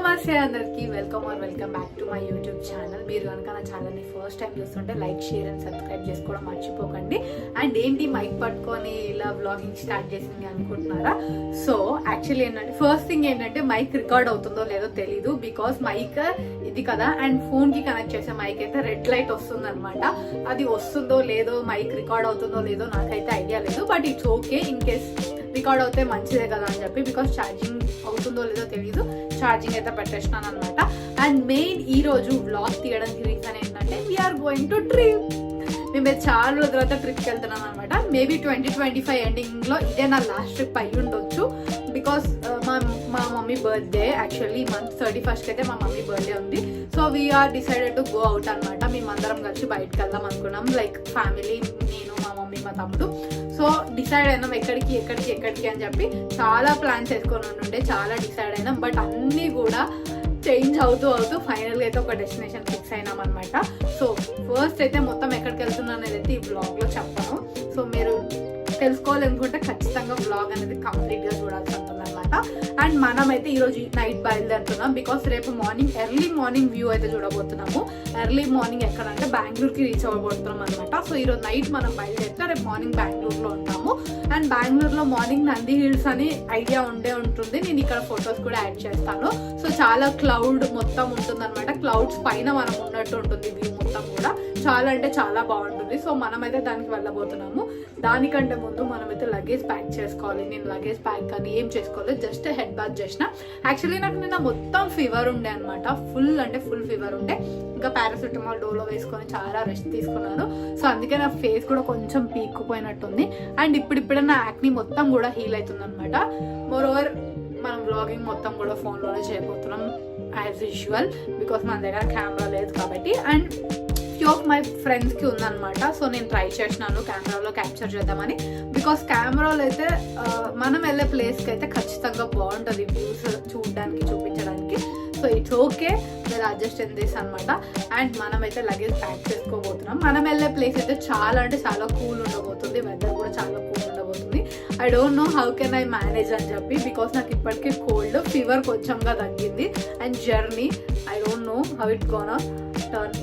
నమస్తే అందరికి welcome back to my YouTube channel. మీరు కనుక నా ఛానల్ని ఫస్ట్ టైం చూస్తుంటే లైక్, షేర్ అండ్ సబ్స్క్రైబ్ చేసుకోవడం మర్చిపోకండి. అండ్ ఏంటి మైక్ పట్టుకొని ఇలా వ్లాగింగ్ స్టార్ట్ చేసింది అనుకుంటున్నారా? సో యాక్చువల్లీ ఏంటంటే ఫస్ట్ థింగ్ ఏంటంటే మైక్ రికార్డ్ అవుతుందో లేదో తెలీదు. బికాస్ మైక్ ఇది కదా, అండ్ ఫోన్ కి కనెక్ట్ చేసే మైక్ అయితే రెడ్ లైట్ వస్తుంది అనమాట. అది వస్తుందో లేదో, మైక్ రికార్డ్ అవుతుందో లేదో నాకైతే ఐడియా లేదు. But it's okay, in case record అవుతే మంచిదే కదా అని చెప్పి, బికాస్ ఛార్జింగ్ అవుతుందో లేదో తెలీదు, ఛార్జింగ్ అయితే పెట్టేసినాను అనమాట. అండ్ మెయిన్ ఈ రోజు వ్లాగ్ తీయడానికి రీజన్ ఏంటంటే వీఆర్ గోయింగ్ టు ట్రిప్. మేము చాలా రోజుల తర్వాత ట్రిప్కి వెళ్తున్నాం అనమాట. మేబీ 2025 ఎండింగ్ లో ఇదే నా లాస్ట్ ట్రిప్ అయ్యి ఉండొచ్చు. బికాస్ మా mummy birthday, actually month 31st అయితే మా మమ్మీ బర్త్డే ఉంది. So we are decided to go out అనమాట. మేమందరం కలిసి బయటకు వెళ్దాం అనుకున్నాం, లైక్ ఫ్యామిలీ, నేను, మా మమ్మీ, మా తమ్ముడు. సో డిసైడ్ అయినాం ఎక్కడికి అని చెప్పి చాలా ప్లాన్స్ వేసుకొని ఉండే, చాలా డిసైడ్ అయినాం. బట్ అన్నీ కూడా చేంజ్ అవుతూ ఫైనల్గా అయితే ఒక డెస్టినేషన్ ఫిక్స్ అయినాం అనమాట. సో ఫస్ట్ అయితే మొత్తం ఎక్కడికి వెళ్తున్నాను అనేది అయితే ఈ బ్లాగ్లో చెప్పను. సో మీరు తెలుసుకోవాలనుకుంటే ఖచ్చితంగా బ్లాగ్ అనేది కంప్లీట్గా చూడాల్సి ఉంటుంది అనమాట. అండ్ మనమైతే ఈరోజు నైట్ బయలుదేరుతున్నాం. బికాస్ రేపు మార్నింగ్ ఎర్లీ మార్నింగ్ వ్యూ అయితే చూడబోతున్నాము. ఎర్లీ మార్నింగ్ ఎక్కడంటే బెంగళూరుకి రీచ్ అవ్వబోతున్నాం అనమాట. సో ఈరోజు నైట్ మనం బయలుదేరితే రేపు మార్నింగ్ బెంగళూరులో ఉంటాము. అండ్ బెంగళూరులో మార్నింగ్ నంది హిల్స్ అని ఐడియా ఉంటుంది. నేను ఇక్కడ ఫొటోస్ కూడా యాడ్ చేస్తాను. సో చాలా క్లౌడ్ మొత్తం ఉంటుంది అనమాట. క్లౌడ్స్ పైన మనం ఉన్నట్టు ఉంటుంది వ్యూ మొత్తం కూడా. చాలా అంటే చాలా బాగుంటుంది. సో మనమైతే దానికి వెళ్ళబోతున్నాము. దానికంటే ముందు మనమైతే లగేజ్ ప్యాక్ చేసుకోవాలి. నేను లగేజ్ ప్యాక్ కానీ ఏం చేసుకోలేదు, జస్ట్ హెడ్ బాత్ చేసిన. యాక్చువల్లీ నాకు నిన్న మొత్తం ఫీవర్ ఉండే అనమాట, ఫుల్ ఫీవర్ ఉండే. ఇంకా పారాసిటమాల్ డోలో వేసుకొని చాలా రెస్ట్ తీసుకున్నాను. సో అందుకే నా ఫేస్ కూడా కొంచెం పీక్కుపోయినట్టుంది. అండ్ ఇప్పుడిప్పుడే నా యాక్ని మొత్తం కూడా హీల్ అవుతుంది అనమాట. మోరోవర్ మనం వ్లాగింగ్ మొత్తం కూడా ఫోన్లోనే చేయబోతున్నాం యాజ్ యూజువల్, బికాస్ మన దగ్గర కెమెరా లేదు కాబట్టి. అండ్ ఫ్యూ ఆఫ్ మై ఫ్రెండ్స్కి ఉందన్నమాట. సో నేను ట్రై చేసినాను కెమెరాలో క్యాప్చర్ చేద్దామని. బికాస్ కెమెరాలో అయితే మనం వెళ్ళే ప్లేస్కి అయితే ఖచ్చితంగా బాగుంటుంది వ్యూస్ చూడడానికి, చూపించడానికి. సో ఇట్స్ ఓకే, మీరు అడ్జస్ట్ చేసి అనమాట. అండ్ మనమైతే లగేజ్ ప్యాక్ చేసుకోబోతున్నాం. మనం వెళ్ళే ప్లేస్ అయితే చాలా అంటే చాలా కూల్ ఉండబోతుంది. వెదర్ కూడా చాలా కూల్ ఉండబోతుంది. I don't know how can I manage అని చెప్పి, బికాస్ నాకు ఇప్పటికీ కోల్డ్, ఫీవర్ కొంచెంగా తగ్గింది. And journey I don't know how it gonna turn,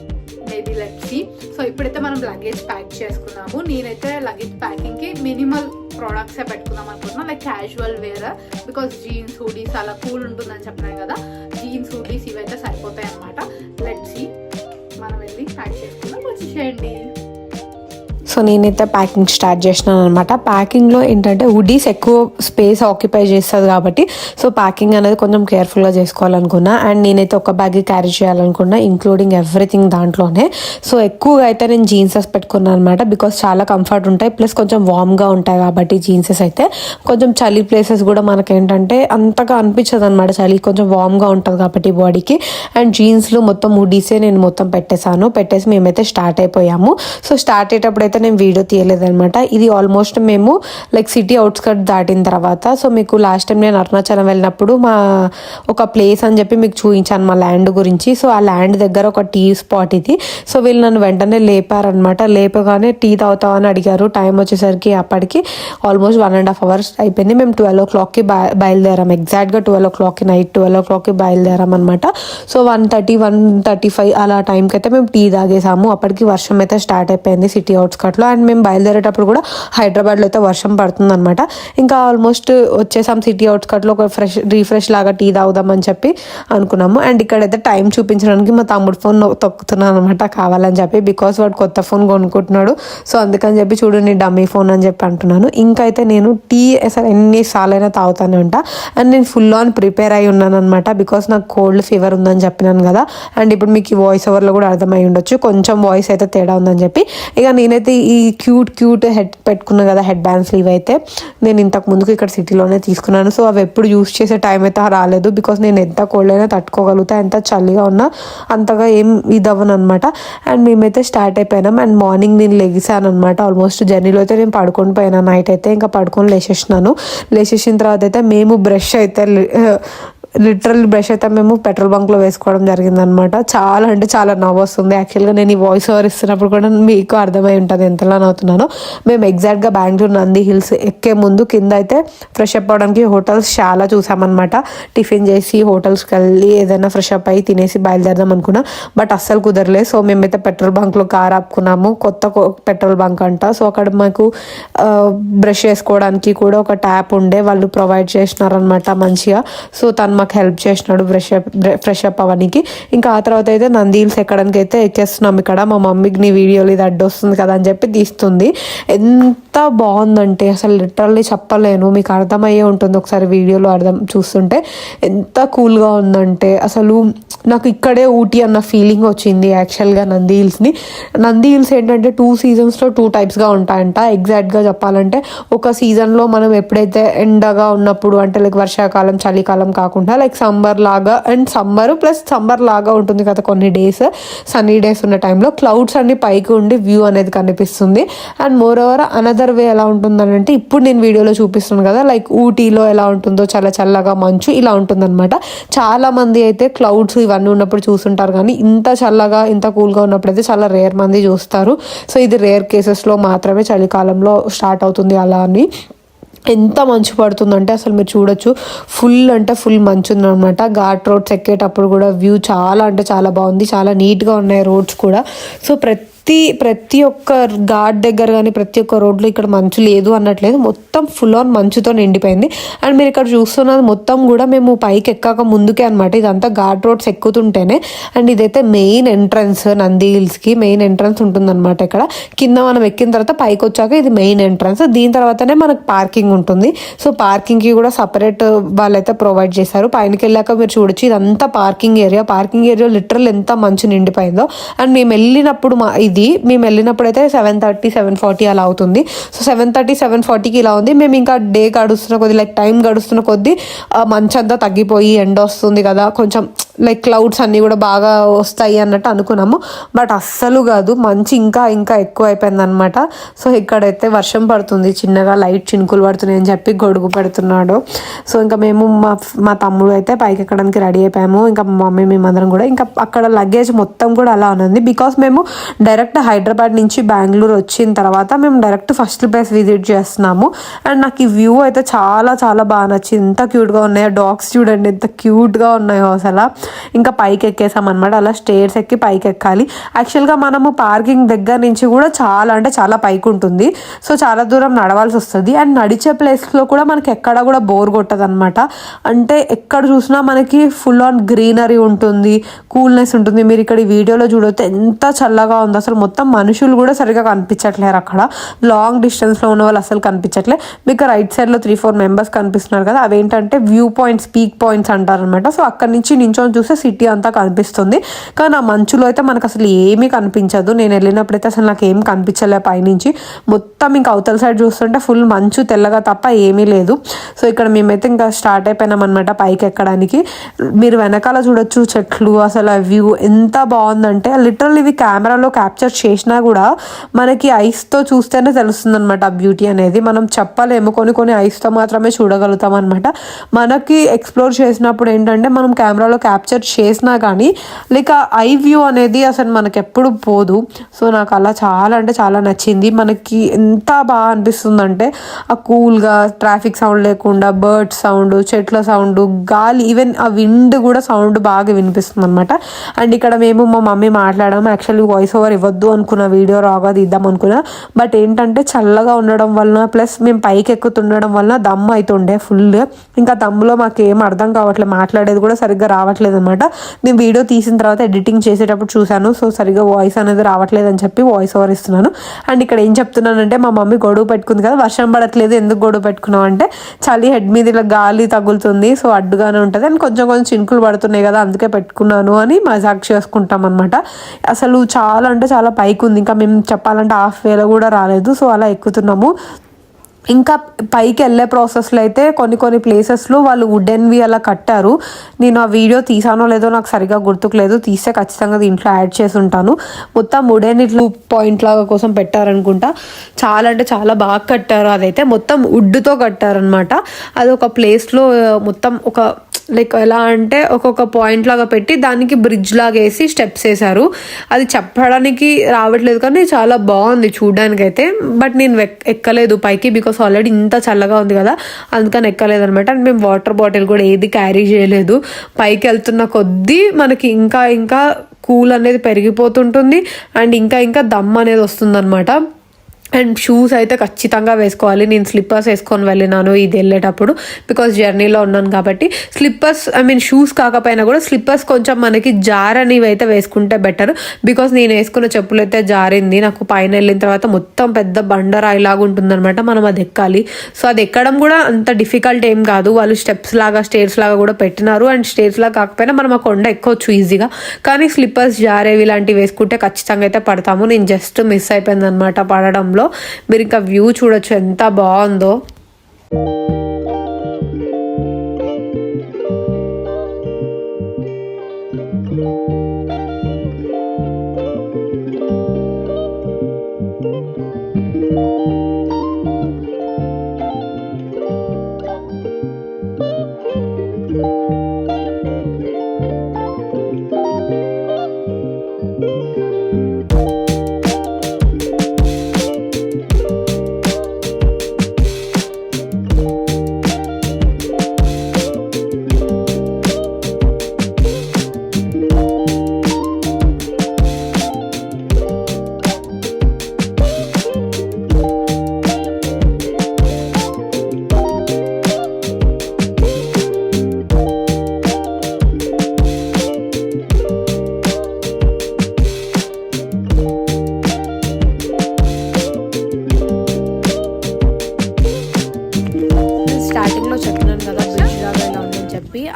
maybe let's see. So ఇప్పుడైతే మనం లగేజ్ ప్యాక్ చేసుకున్నాము. నేనైతే లగేజ్ ప్యాకింగ్కి మినిమల్ ప్రోడక్ట్సే పెట్టుకుందాం అనుకుంటున్నాను, like casual wear. Because jeans, hoodies అలా కూల్ ఉంటుందని చెప్పినాను కదా, జీన్స్, హుడీస్ ఇవైతే సరిపోతాయి అనమాట. లెట్స్ సీ, మనం వెళ్ళి ప్యాక్ చేసుకుందాం, వచ్చేసేయండి. సో నేనైతే ప్యాకింగ్ స్టార్ట్ చేసినాను అనమాట. ప్యాకింగ్లో ఏంటంటే హుడీస్ ఎక్కువ స్పేస్ ఆక్యుపై చేస్తుంది కాబట్టి సో ప్యాకింగ్ అనేది కొంచెం కేర్ఫుల్గా చేసుకోవాలనుకున్నా. అండ్ నేనైతే ఒక బ్యాగ్ క్యారీ చేయాలనుకున్నా, ఇంక్లూడింగ్ ఎవ్రీథింగ్ దాంట్లోనే. సో ఎక్కువగా అయితే నేను జీన్సెస్ పెట్టుకున్నాను అనమాట, బికాస్ చాలా కంఫర్ట్ ఉంటాయి, ప్లస్ కొంచెం వామ్గా ఉంటాయి కాబట్టి జీన్సెస్ అయితే. కొంచెం చలి ప్లేసెస్ కూడా మనకేంటంటే అంతగా అనిపించదు అనమాట, చలి కొంచెం వామ్గా ఉంటుంది కాబట్టి బాడీకి. అండ్ జీన్స్లు మొత్తం హుడీసే నేను మొత్తం పెట్టేసి మేమైతే స్టార్ట్ అయిపోయాము. సో స్టార్ట్ అయ్యేటప్పుడు అయితే నేను వీడియో తీయలేదనమాట. ఇది ఆల్మోస్ట్ మేము లైక్ సిటీ అవుట్స్కట్ దాటిన తర్వాత. సో మీకు లాస్ట్ టైం నేను అరుణాచలం వెళ్ళినప్పుడు మా ఒక ప్లేస్ అని చెప్పి మీకు చూపించాను మా ల్యాండ్ గురించి. సో ఆ ల్యాండ్ దగ్గర ఒక టీ స్పాట్ ఇది. సో వీళ్ళు నన్ను వెంటనే లేపారనమాట. లేపగానే టీ తాగుతామని అడిగారు. టైం వచ్చేసరికి అప్పటికి ఆల్మోస్ట్ 1.5 hours అయిపోయింది. మేము 12 o'clockకి బయలుదేరాం. ఎగ్జాక్ట్గా 12 o'clockకి, నైట్ 12 o'clockకి బయలుదేరాం అనమాట. సో 1:30, 1:35 అలా టైంకి అయితే మేము టీ తాగేసాము. అప్పటికి వర్షం అయితే స్టార్ట్ అయిపోయింది సిటీ అవుట్స్కట్లో. అండ్ మేము బయలుదేరేటప్పుడు కూడా హైదరాబాద్లో అయితే వర్షం పడుతుంది అనమాట. ఇంకా ఆల్మోస్ట్ వచ్చేసాం సిటీ అవుట్స్కట్లో. ఒక రీఫ్రెష్ లాగా టీ తాగుదామని చెప్పి అనుకున్నాము. అండ్ ఇక్కడైతే టైం చూపించడానికి మా తమ్ముడు ఫోన్ తొక్కుతున్నాను అనమాట కావాలని చెప్పి, బికాస్ వాడు కొత్త ఫోన్ కొనుక్కుంటున్నాడు. సో అందుకని చెప్పి చూడు నీ డమ్మీ ఫోన్ అని చెప్పి అంటున్నాను. ఇంకా అయితే నేను టీ అసలు ఎన్నిసార్లు అయినా తాగుతానే ఉంటా. అండ్ నేను ఫుల్ ఆన్ ప్రిపేర్ అయి ఉన్నాను అనమాట, బికాస్ నాకు కోల్డ్ ఫీవర్ ఉందని చెప్పినాను కదా. అండ్ ఇప్పుడు మీకు ఈ వాయిస్ ఓవర్లో కూడా అర్థమై ఉండొచ్చు, కొంచెం వాయిస్ అయితే తేడా ఉందని చెప్పి. ఇక నేనైతే ఈ క్యూట్ హెడ్ పెట్టుకున్నా కదా, హెడ్ బ్యాండ్స్ ఇవైతే నేను ఇంతకు ముందుకు ఇక్కడ సిటీలోనే తీసుకున్నాను. సో అవి ఎప్పుడు యూస్ చేసే టైం అయితే రాలేదు, బికాస్ నేను ఎంత కోల్డ్ అయినా తట్టుకోగలుగుతా, ఎంత చలిగా ఉన్నా అంతగా ఏం ఇదవ్వను అనమాట. అండ్ మేమైతే స్టార్ట్ అయిపోయినాం. అండ్ మార్నింగ్ నేను లెగిసాను అనమాట. ఆల్మోస్ట్ జర్నీలో అయితే నేను పడుకొని పోయినా, నైట్ అయితే ఇంకా పడుకొని లేచేసిన తర్వాత అయితే మేము బ్రష్ అయితే లిటరల్ బ్రష్ అయితే మేము పెట్రోల్ బంక్లో వేసుకోవడం జరిగిందనమాట. చాలా అంటే చాలా నవ్వు వస్తుంది. యాక్చువల్గా నేను ఈ వాయిస్ ఓవర్ ఇస్తున్నప్పుడు కూడా మీకు అర్థమై ఉంటుంది ఎంతలా నవ్వుతున్నానో. మేము ఎగ్జాక్ట్గా బెంగళూరు నంది హిల్స్ ఎక్కే ముందు కింద అయితే ఫ్రెష్ అప్ అవ్వడానికి హోటల్స్ చాలా చూసామన్నమాట. టిఫిన్ చేసి హోటల్స్కి వెళ్ళి ఏదైనా ఫ్రెష్ అప్ అయ్యి తినేసి బయలుదేరదాం అనుకున్నా, బట్ అస్సలు కుదరలేదు. సో మేమైతే పెట్రోల్ బంక్లో కార్ ఆపుకున్నాము. కొత్త పెట్రోల్ బంక్ అంట. సో అక్కడ మాకు బ్రష్ చేసుకోవడానికి కూడా ఒక ట్యాప్ ఉండే వాళ్ళు ప్రొవైడ్ చేసినారనమాట మంచిగా. సో తను మాకు హెల్ప్ చేసినాడు ఫ్రెష్ అప్ అవ్వడానికి. ఇంకా ఆ తర్వాత అయితే నంది హిల్స్ ఎక్కడానికి అయితే ఎక్కేస్తున్నాం. ఇక్కడ మా మమ్మీకి నీ వీడియోలు ఇది అడ్డు వస్తుంది కదా అని చెప్పి తీస్తుంది. ఎంత బాగుందంటే అసలు లిటరల్లీ చెప్పలేను, మీకు అర్థమయ్యే ఉంటుంది ఒకసారి వీడియోలో చూస్తుంటే. ఎంత కూల్గా ఉందంటే అసలు నాకు ఇక్కడే ఊటీ అన్న ఫీలింగ్ వచ్చింది యాక్చువల్గా నంది హిల్స్ని. నంది హిల్స్ ఏంటంటే 2 సీజన్స్లో 2 టైప్స్గా ఉంటాయంట. ఎగ్జాక్ట్గా చెప్పాలంటే ఒక సీజన్లో మనం ఎప్పుడైతే ఎండగా ఉన్నప్పుడు అంటే లైక్ వర్షాకాలం చలికాలం కాకుండా లైక్ సమ్మర్ లాగా, అండ్ సమ్మర్ ప్లస్ సమ్మర్ లాగా ఉంటుంది కదా కొన్ని డేస్, సన్నీ డేస్ ఉన్న టైంలో క్లౌడ్స్ అన్ని పైకి ఉండి వ్యూ అనేది కనిపిస్తుంది. And more over another way ఎలా ఉంటుందని అంటే ఇప్పుడు నేను వీడియోలో చూపిస్తున్నాను కదా లైక్ ఊటీలో ఎలా ఉంటుందో చాలా చల్లగా మంచు ఇలా ఉంటుందన్నమాట. చాలా మంది అయితే క్లౌడ్స్ ఇవన్నీ ఉన్నప్పుడు చూస్తుంటారు, కానీ ఇంత చల్లగా ఇంత కూల్గా ఉన్నప్పుడు అయితే చాలా రేర్ మంది చూస్తారు. సో ఇది రేర్ కేసెస్లో మాత్రమే చలికాలంలో స్టార్ట్ అవుతుంది అలా అని. ఎంత మంచు పడుతుందంటే అసలు మీరు చూడొచ్చు, ఫుల్ అంటే ఫుల్ మంచు ఉందన్నమాట. ఘాట్ రోడ్స్ ఎక్కేటప్పుడు కూడా వ్యూ చాలా అంటే చాలా బాగుంది. చాలా నీట్గా ఉన్నాయి రోడ్స్ కూడా. సో ప్రతి ఒక్క ఘాట్ దగ్గర కానీ ప్రతి ఒక్క రోడ్లో ఇక్కడ మంచు లేదు అన్నట్లేదు, మొత్తం ఫుల్ ఆన్ మంచుతో నిండిపోయింది. అండ్ మీరు ఇక్కడ చూస్తున్నది మొత్తం కూడా మేము పైకి ఎక్కాక ముందుకే అనమాట. ఇదంతా ఘాట్ రోడ్స్ ఎక్కుతుంటేనే. అండ్ ఇదైతే మెయిన్ ఎంట్రన్స్, నంది హిల్స్కి మెయిన్ ఎంట్రన్స్ ఉంటుందన్నమాట. ఇక్కడ కింద మనం ఎక్కిన తర్వాత పైకి వచ్చాక ఇది మెయిన్ ఎంట్రన్స్. దీని తర్వాతనే మనకు పార్కింగ్ ఉంటుంది. సో పార్కింగ్కి కూడా సపరేట్ వాళ్ళైతే ప్రొవైడ్ చేశారు. పైనకి వెళ్ళాక మీరు చూడొచ్చు ఇదంతా parking area. Parking area literal ఎంత మంచు నిండిపోయిందో. అండ్ మేము వెళ్ళినప్పుడు అయితే 7:30 7:40 అలా అవుతుంది. సో 7:30 7:40కి ఇలా ఉంది. మేము ఇంకా డే గడుస్తున్న కొద్ది లైక్ టైం గడుస్తున్న కొద్దీ మంచంతా తగ్గిపోయి ఎండ వస్తుంది కదా, కొంచెం లైక్ క్లౌడ్స్ అన్నీ కూడా బాగా వస్తాయి అన్నట్టు అనుకున్నాము. బట్ అస్సలు కాదు, మంచి ఇంకా ఇంకా ఎక్కువ అయిపోయింది అనమాట. సో ఇక్కడైతే వర్షం పడుతుంది, చిన్నగా లైట్ చినుకులు పడుతున్నాయి అని చెప్పి గొడుగు పెడుతున్నాడు. సో ఇంకా మేము మా తమ్ముడు అయితే పైకి ఎక్కడానికి రెడీ అయిపోయాము. ఇంకా మా మమ్మీ మేమందరం కూడా. ఇంకా అక్కడ లగేజ్ మొత్తం కూడా అలా ఉన్నది. బికాస్ మేము డైరెక్ట్ హైదరాబాద్ నుంచి బెంగళూరు వచ్చిన తర్వాత మేము డైరెక్ట్ ఫస్ట్ ప్లేస్ విజిట్ చేస్తున్నాము. అండ్ నాకు ఈ వ్యూ అయితే చాలా చాలా బాగా నచ్చింది. ఎంత క్యూట్గా ఉన్నాయో డాగ్స్ చూడండి, ఎంత క్యూట్గా ఉన్నాయో అసలు. ఇంకా పైకి ఎక్కేసామన్నమాట. అలా స్టేర్స్ ఎక్కి పైకి ఎక్కాలి. యాక్చువల్గా మనము పార్కింగ్ దగ్గర నుంచి కూడా చాలా అంటే చాలా పైకి ఉంటుంది. సో చాలా దూరం నడవాల్సి వస్తుంది. అండ్ నడిచే ప్లేస్లో కూడా మనకి ఎక్కడ కూడా బోర్ కొట్టదు అనమాట. అంటే ఎక్కడ చూసినా మనకి ఫుల్ ఆన్ గ్రీనరీ ఉంటుంది, కూల్నెస్ ఉంటుంది. మీరు ఇక్కడ ఈ వీడియోలో చూడొచ్చు ఎంత చల్లగా ఉంది అసలు. మొత్తం మనుషులు కూడా సరిగా కనిపించట్లేరు అక్కడ. లాంగ్ డిస్టెన్స్లో ఉన్న వాళ్ళు అసలు కనిపించట్లే. మీకు రైట్ సైడ్లో 3-4 మెంబర్స్ కనిపిస్తున్నారు కదా, అవేంటంటే వ్యూ పాయింట్స్, పీక్ పాయింట్స్ అంటారు అనమాట. సో అక్కడి నుంచి నించొని చూస్తే సిటీ అంతా కనిపిస్తుంది. కానీ ఆ మంచులో అయితే మనకు అసలు ఏమీ కనిపించదు. నేను వెళ్ళినప్పుడైతే అసలు నాకు ఏం కనిపించలే పైనుంచి. మొత్తం ఇంకా అవతల సైడ్ చూస్తుంటే ఫుల్ మంచు తెల్లగా తప్ప ఏమీ లేదు. సో ఇక్కడ మేమైతే ఇంకా స్టార్ట్ అయిపోయినాం అనమాట పైకి ఎక్కడానికి. మీరు వెనకాల చూడొచ్చు చెట్లు, అసలు ఆ వ్యూ ఎంత బాగుందంటే లిటరల్ ఇవి కెమెరాలో క్యాప్చర్ చేసినా కూడా మనకి ఐస్తో చూస్తేనే తెలుస్తుంది అనమాట ఆ బ్యూటీ అనేది. మనం చెప్పలేము, కొన్ని ఐస్తో మాత్రమే చూడగలుగుతాం అనమాట. మనకి ఎక్స్ప్లోర్ చేసినప్పుడు ఏంటంటే మనం కెమెరాలో క్యాప్చర్ చేసినా కానీ లైక్ ఆ ఐ వ్యూ అనేది అసలు మనకి ఎప్పుడు పోదు. సో నాకు అలా చాలా అంటే చాలా నచ్చింది. మనకి ఎంత బాగా అనిపిస్తుందంటే ఆ కూల్గా, ట్రాఫిక్ సౌండ్ లేకుండా, బర్డ్ సౌండ్, చెట్ల సౌండ్, గాలి, ఈవెన్ ఆ విండ్ కూడా సౌండ్ బాగా వినిపిస్తుంది అనమాట. అండ్ ఇక్కడ మేము మా మమ్మీ మాట్లాడాము. యాక్చువల్లీ వాయిస్ ఓవర్ ఇవ్వద్దు అనుకున్న, వీడియో రాగా తీద్దాం అనుకున్నా. బట్ ఏంటంటే చల్లగా ఉండడం వలన ప్లస్ మేము పైకి ఎక్కుతుండడం వలన దమ్ము అవుతుండే ఫుల్. ఇంకా దమ్ములో మాకు ఏం అర్థం కావట్లేదు, మాట్లాడేది కూడా సరిగ్గా రావట్లేదు అనమాట. నేను వీడియో తీసిన తర్వాత ఎడిటింగ్ చేసేటప్పుడు చూశాను. సో సరిగ్గా వాయిస్ అనేది రావట్లేదు అని చెప్పి వాయిస్ ఓవర్ ఇస్తున్నాను. అండ్ ఇక్కడ ఏం చెప్తున్నానంటే మా మమ్మీ గొడుగు పెట్టుకుంది కదా, వర్షం పడట్లేదు ఎందుకు గొడుగు పెట్టుకున్నాం అంటే చలి హెడ్ మీద ఇలా గాలి తగులుతుంది, సో అడ్డుగానే ఉంటుంది. అండ్ కొంచెం చినుకులు పడుతున్నాయి కదా అందుకే పెట్టుకున్నాను అని మజాక్ చేసుకుంటాం అనమాట. అసలు చాలా అంటే చాలా పైకి ఉంది. ఇంకా మేము చెప్పాలంటే హాఫ్ వేలో కూడా రాలేదు. సో అలా ఎక్కుతున్నాము. ఇంకా పైకి వెళ్ళే ప్రాసెస్లో అయితే కొన్ని ప్లేసెస్లో వాళ్ళు వుడెన్వి అలా కట్టారు. నేను ఆ వీడియో తీసానో లేదో నాకు సరిగా గుర్తుకులేదు, తీస్తే ఖచ్చితంగా దీంట్లో యాడ్ చేసి ఉంటాను. మొత్తం వుడెన్ ఇట్లా పాయింట్ లాగా కోసం పెట్టారనుకుంటా. చాలా అంటే చాలా బాగా కట్టారు. అదైతే మొత్తం వుడ్తో కట్టారనమాట. అది ఒక ప్లేస్లో మొత్తం ఒక లైక్ ఎలా అంటే ఒక్కొక్క పాయింట్ లాగా పెట్టి దానికి బ్రిడ్జ్ లాగా వేసి స్టెప్స్ వేసారు. అది చెప్పడానికి రావట్లేదు కానీ చాలా బాగుంది చూడడానికి అయితే. బట్ నేను ఎక్కలేదు పైకి బికాస్ ఆల్రెడీ ఇంత చల్లగా ఉంది కదా, అందుకని ఎక్కలేదు అనమాట. అండ్ మేము వాటర్ బాటిల్ కూడా ఏది క్యారీ చేయలేదు. పైకి వెళ్తున్న కొద్దీ మనకి ఇంకా ఇంకా కూల్ అనేది పెరిగిపోతుంటుంది అండ్ ఇంకా ఇంకా దమ్ అనేది వస్తుందన్నమాట. అండ్ షూస్ అయితే ఖచ్చితంగా వేసుకోవాలి. నేను స్లిప్పర్స్ వేసుకొని వెళ్ళినాను ఇది వెళ్ళేటప్పుడు బికాస్ జర్నీలో ఉన్నాను కాబట్టి. స్లిప్పర్స్ షూస్ కాకపోయినా కూడా స్లిప్పర్స్ కొంచెం మనకి జారనివి అయితే వేసుకుంటే బెటర్. బికాస్ నేను వేసుకున్న చెప్పులు అయితే జారింది. నాకు పైన వెళ్ళిన తర్వాత మొత్తం పెద్ద బండరాయిలాగా ఉంటుందన్నమాట, మనం అది ఎక్కాలి. సో అది ఎక్కడం కూడా అంత డిఫికల్ట్ ఏం కాదు. వాళ్ళు స్టెప్స్ లాగా స్టేర్స్ లాగా కూడా పెట్టినారు. అండ్ స్టేర్స్ లాగా కాకపోయినా మనం ఆ కొండ ఎక్కొచ్చు ఈజీగా. కానీ స్లిప్పర్స్ జారేవి ఇలాంటివి వేసుకుంటే ఖచ్చితంగా అయితే పడతాము. నేను జస్ట్ మిస్ అయిపోయింది అనమాట పడడంలో. మీరు ఇంకా వ్యూ చూడొచ్చు ఎంత బాగుందో.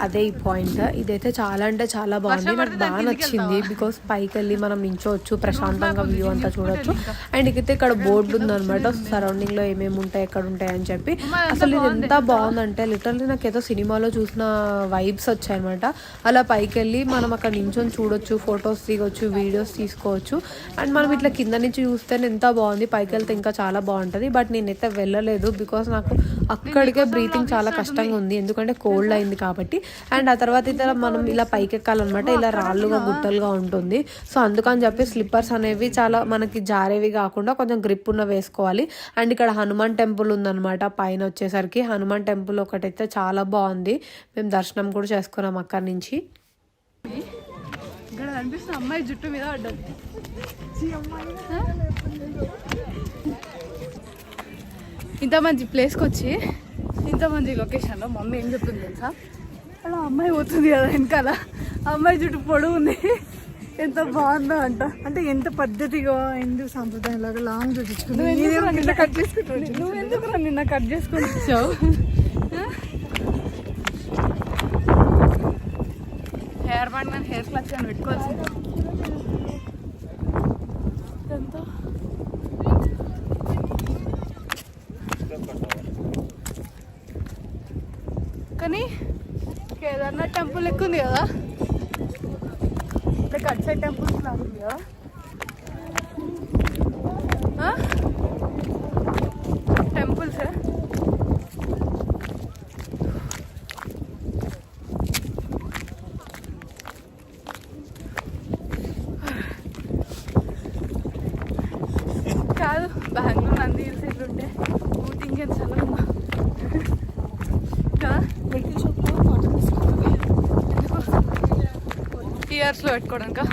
అదే ఈ పాయింట్. ఇదైతే చాలా అంటే చాలా బాగుంది, నాకు బాగా నచ్చింది. బికాస్ పైకి వెళ్ళి మనం నించోవచ్చు, ప్రశాంతంగా వ్యూ అంతా చూడొచ్చు. అండ్ ఇకైతే ఇక్కడ బోర్డు ఉందన్నమాట సరౌండింగ్ లో ఏమేమి ఉంటాయి ఎక్కడ ఉంటాయి అని చెప్పి. అసలు ఇది ఎంత బాగుందంటే లిటరల్లీ నాకు ఏదో సినిమాలో చూసిన వైబ్స్ వచ్చాయన్నమాట. అలా పైకి వెళ్ళి మనం అక్కడ నించొని చూడొచ్చు, ఫొటోస్ దిగొచ్చు, వీడియోస్ తీసుకోవచ్చు. అండ్ మనం ఇట్లా కింద నుంచి చూస్తేనే ఎంత బాగుంది, పైకి వెళ్తే ఇంకా చాలా బాగుంటుంది. బట్ నేనైతే వెళ్ళలేదు బికాస్ నాకు అక్కడికే బ్రీతింగ్ చాలా కష్టంగా ఉంది, ఎందుకంటే కోల్డ్ అయింది కాబట్టి. అండ్ ఆ తర్వాత ఇతర మనం ఇలా పైకి ఎక్కాలన్నమాట, ఇలా రాళ్ళుగా గుట్టలుగా ఉంటుంది. సో అందుకని చెప్పి స్లిప్పర్స్ అనేవి చాలా మనకి జారేవి కాకుండా కొంచెం గ్రిప్ ఉన్న వేసుకోవాలి. అండ్ ఇక్కడ హనుమాన్ టెంపుల్ ఉందన్నమాట పైన వచ్చేసరికి. హనుమాన్ టెంపుల్ ఒకటైతే చాలా బాగుంది, మేము దర్శనం కూడా చేసుకున్నాం అక్కడి నుంచి. ఇక్కడ అనిపిస్తుంది అమ్మాయి జుట్టు మీద పడ్డది. ఇంత మంచి ప్లేస్కి వచ్చి ఇంత మంచి లొకేషన్లో మమ్మీ ఏం చెప్తుంది తెలుసా, అలా అమ్మాయి పోతుంది కదా వెనకాల, అమ్మాయి జుట్టు పొడవు ఉంది, ఎంత బాగుందో అంట. అంటే ఎంత పద్ధతిగా ఎందుకు సాంప్రదాయం లాగా లాంగ్ చూపించుకుంది. నిన్న కట్ చేసుకుంటావు, నువ్వు ఎందుకు నిన్న కట్ చేసుకుని వచ్చావు? హెయిర్ బ్యాండ్ కానీ హెయిర్ క్లచ్ కానీ పెట్టుకోవాల్సింది. ఎంత కానీ కేదార్నాథ్ టెంపుల్ ఎక్కువ ఉంది కదా, అంటే కట్ సైడ్ టెంపుల్స్ లాగా ఉంది కదా. టెంపుల్స్ కాదు, బెంగళూరు నంది హిల్స్ ఎట్లుంటే ఊటీ ఇంకేం చల్లగా కదా. మెడికల్ షాప్లో ఇయర్స్లో పెట్టుకోవడానికి.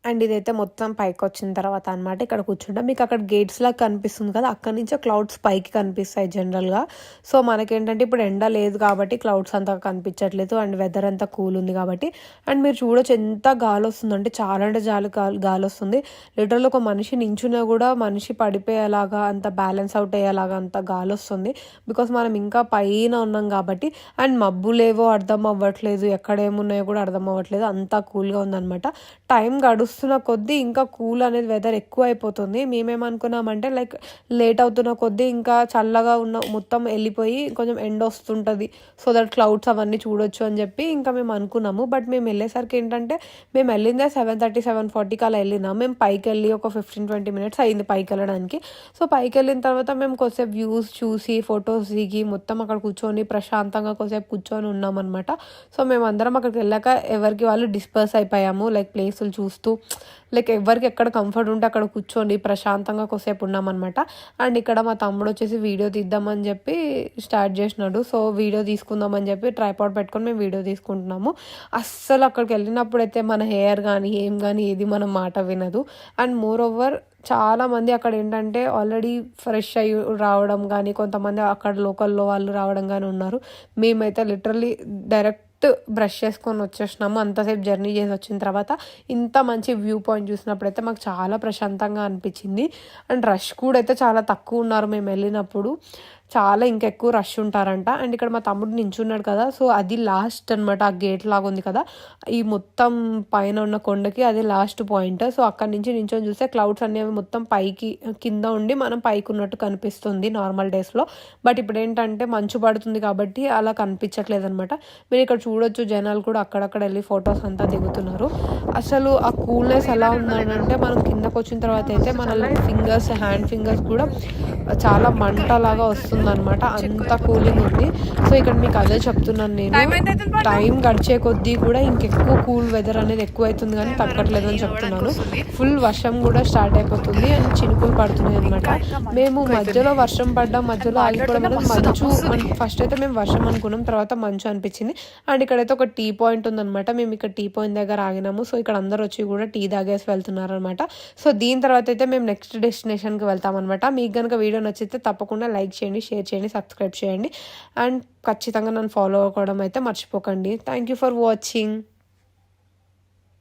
అండ్ ఇదైతే మొత్తం పైకి వచ్చిన తర్వాత అనమాట ఇక్కడ కూర్చుంటాం. మీకు అక్కడ గేట్స్ లాగా కనిపిస్తుంది కదా, అక్కడి నుంచే క్లౌడ్స్ పైకి కనిపిస్తాయి జనరల్గా. సో మనకేంటంటే ఇప్పుడు ఎండ లేదు కాబట్టి క్లౌడ్స్ అంతా కనిపించట్లేదు అండ్ వెదర్ అంతా కూల్ ఉంది కాబట్టి. అండ్ మీరు చూడొచ్చు ఎంత గాలి వస్తుంది అంటే చాలా అంటే చాలా గాలి వస్తుంది. లిటరల్ ఒక మనిషి నించున్నా కూడా మనిషి పడిపోయేలాగా, అంత బ్యాలెన్స్ అవుట్ అయ్యేలాగా అంత గాలి వస్తుంది. బికాస్ మనం ఇంకా పైన ఉన్నాం కాబట్టి. అండ్ మబ్బులేవో అర్థం అవ్వట్లేదు, ఎక్కడ ఏమున్నాయో కూడా అర్థం అవ్వట్లేదు, అంతా కూల్గా ఉందన్నమాట. టైం గడుస్తుంది వస్తున్న కొద్దీ ఇంకా కూల్ అనేది వెదర్ ఎక్కువ అయిపోతుంది. మేమేమనుకున్నామంటే లైక్ లేట్ అవుతున్న కొద్దీ ఇంకా చల్లగా ఉన్న మొత్తం వెళ్ళిపోయి కొంచెం ఎండ వస్తుంటుంది, సో దట్ క్లౌడ్స్ అవన్నీ చూడొచ్చు అని చెప్పి ఇంకా మేము అనుకున్నాము. బట్ మేము వెళ్ళేసరికి ఏంటంటే మేము వెళ్ళిందే 7:30 7:40కి అలా వెళ్ళినాం. మేము పైకి వెళ్ళి ఒక 15-20 మినిట్స్ అయింది పైకి వెళ్ళడానికి. సో పైకి వెళ్ళిన తర్వాత మేము కొద్దిసేపు వ్యూస్ చూసి ఫొటోస్ దిగి మొత్తం అక్కడ కూర్చొని ప్రశాంతంగా కొద్దిసేపు కూర్చొని ఉన్నామన్నమాట. సో మేమందరం అక్కడికి వెళ్ళాక ఎవరికి వాళ్ళు డిస్పర్స్ అయిపోయాము, లైక్ ప్లేసులు చూస్తూ లైక్ ఎవరికి ఎక్కడ కంఫర్ట్ ఉంటే అక్కడ కూర్చొని ప్రశాంతంగా కొద్దిసేపు ఉన్నామన్నమాట. అండ్ ఇక్కడ మా తమ్ముడు వచ్చేసి వీడియో తీద్దామని చెప్పి స్టార్ట్ చేసినాడు. సో వీడియో తీసుకుందామని చెప్పి ట్రైపాడ్ పెట్టుకొని మేము వీడియో తీసుకుంటున్నాము. అస్సలు అక్కడికి వెళ్ళినప్పుడు అయితే మన హెయిర్ కానీ ఏం కానీ ఏది మన మాట వినదు. అండ్ మోర్ ఓవర్ చాలామంది అక్కడ ఏంటంటే ఆల్రెడీ ఫ్రెష్ అయ్యి రావడం కానీ, కొంతమంది అక్కడ లోకల్లో వాళ్ళు రావడం కానీ ఉన్నారు. మేమైతే లిటరల్లీ డైరెక్ట్ బ్రష్ చేసుకొని వచ్చేసినాము. అంతసేపు జర్నీ చేసి వచ్చిన తర్వాత ఇంత మంచి వ్యూ పాయింట్ చూసినప్పుడైతే మాకు చాలా ప్రశాంతంగా అనిపించింది. అండ్ రష్ కూడా అయితే చాలా తక్కువ ఉన్నారు మేము వెళ్ళినప్పుడు, చాలా ఇంకెక్కువ రష్ ఉంటారంట. అండ్ ఇక్కడ మా తమ్ముడు నించున్నాడు కదా, సో అది లాస్ట్ అనమాట. ఆ గేట్ లాగా ఉంది కదా, ఈ మొత్తం పైన ఉన్న కొండకి అది లాస్ట్ పాయింట్. సో అక్కడి నుంచి నించొని చూస్తే క్లౌడ్స్ అనేవి మొత్తం పైకి కింద ఉండి మనం పైకి ఉన్నట్టు కనిపిస్తుంది నార్మల్ డేస్లో. బట్ ఇప్పుడు ఏంటంటే మంచు పడుతుంది కాబట్టి అలా కనిపించట్లేదు అనమాట. మీరు ఇక్కడ చూడొచ్చు జనాలు కూడా అక్కడక్కడ వెళ్ళి ఫొటోస్ అంతా దిగుతున్నారు. అసలు ఆ కూల్నెస్ ఎలా ఉందంటే మనం కిందకు వచ్చిన తర్వాత అయితే మన ఫింగర్స్, హ్యాండ్ ఫింగర్స్ కూడా చాలా మంటలాగా వస్తుంది అనమాట, అంత కూలింగ్ ఉంది. సో ఇక్కడ మీకు అదే చెప్తున్నాను నేను, టైం గడిచే కొద్దీ కూడా ఇంకెక్కువ కూల్ వెదర్ అనేది ఎక్కువ అవుతుంది కానీ తగ్గట్లేదు అని చెప్తున్నాను. ఫుల్ వర్షం కూడా స్టార్ట్ అయిపోతుంది అండ్ చినుకులు పడుతున్నాయి అనమాట. మేము మధ్యలో వర్షం పడ్డాం, మధ్యలో ఆగిపోవడం అనేది మంచు. ఫస్ట్ అయితే మేము వర్షం అనుకున్నాం, తర్వాత మంచు అనిపించింది. అండ్ ఇక్కడైతే ఒక టీ పాయింట్ ఉందనమాట, మేము ఇక్కడ టీ పాయింట్ దగ్గర ఆగినాము. సో ఇక్కడ అందరు వచ్చి కూడా టీ తాగేసి వెళ్తున్నారు అనమాట. సో దీని తర్వాత అయితే మేము నెక్స్ట్ డెస్టినేషన్కి వెళ్తాం అనమాట. మీకు కనుక వీడియో నచ్చితే తప్పకుండా లైక్ చేయండి, షేర్ చేయండి, సబ్స్క్రైబ్ చేయండి. అండ్ ఖచ్చితంగా నన్ను ఫాలో అవ్వడం అయితే మర్చిపోకండి. Thank you for watching.